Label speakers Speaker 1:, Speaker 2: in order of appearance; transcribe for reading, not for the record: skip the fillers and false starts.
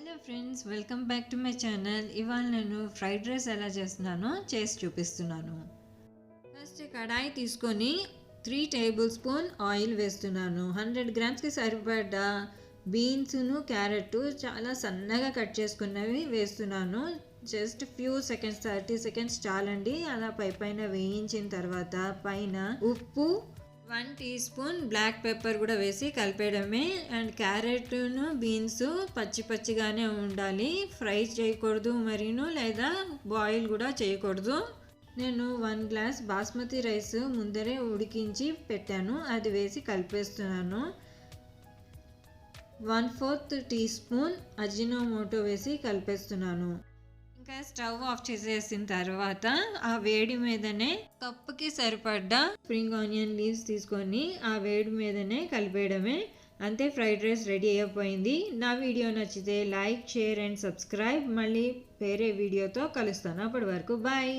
Speaker 1: Hello friends, welcome back to my channel. ఇవాళ నేను fried rice ఎలా చేస్తున్నానో చేసి చూపిస్తున్నాను. ఫస్ట్ కడాయి తీసుకొని 3 టేబుల్ స్పూన్ ఆయిల్ వేస్తున్నాను. 100 గ్రామ్స్కి సరిపడ్డ బీన్స్ను క్యారెట్ చాలా సన్నగా కట్ చేసుకున్నవి వేస్తున్నాను. జస్ట్ ఫ్యూ సెకండ్స్, 30 సెకండ్స్ చాలండి. అలా పైన వేయించిన తర్వాత పైన ఉప్పు, 1 టీ స్పూన్ బ్లాక్ పెప్పర్ కూడా వేసి కలిపేయడమే. అండ్ క్యారెట్ను బీన్స్ పచ్చి పచ్చిగానే ఉండాలి, ఫ్రై చేయకూడదు మరీను, లేదా బాయిల్ కూడా చేయకూడదు. నేను 1 గ్లాస్ బాస్మతి రైస్ ముందరే ఉడికించి పెట్టాను, అది వేసి కలిపేస్తున్నాను. 1/4 టీ స్పూన్ అజినోమోటో వేసి కలిపేస్తున్నాను. ఇంకా స్టవ్ ఆఫ్ చేసేసిన తర్వాత ఆ వేడి మీదనే కప్పుకి సరిపడ్డ స్ప్రింగ్ ఆనియన్ లీవ్స్ తీసుకొని ఆ వేడి మీదనే కలిపేయడమే. అంతే, ఫ్రైడ్ రైస్ రెడీ అయిపోయింది. నా వీడియో నచ్చితే లైక్, షేర్ అండ్ సబ్స్క్రైబ్. మళ్ళీ వేరే వీడియోతో కలుస్తాను. అప్పటి వరకు బాయ్.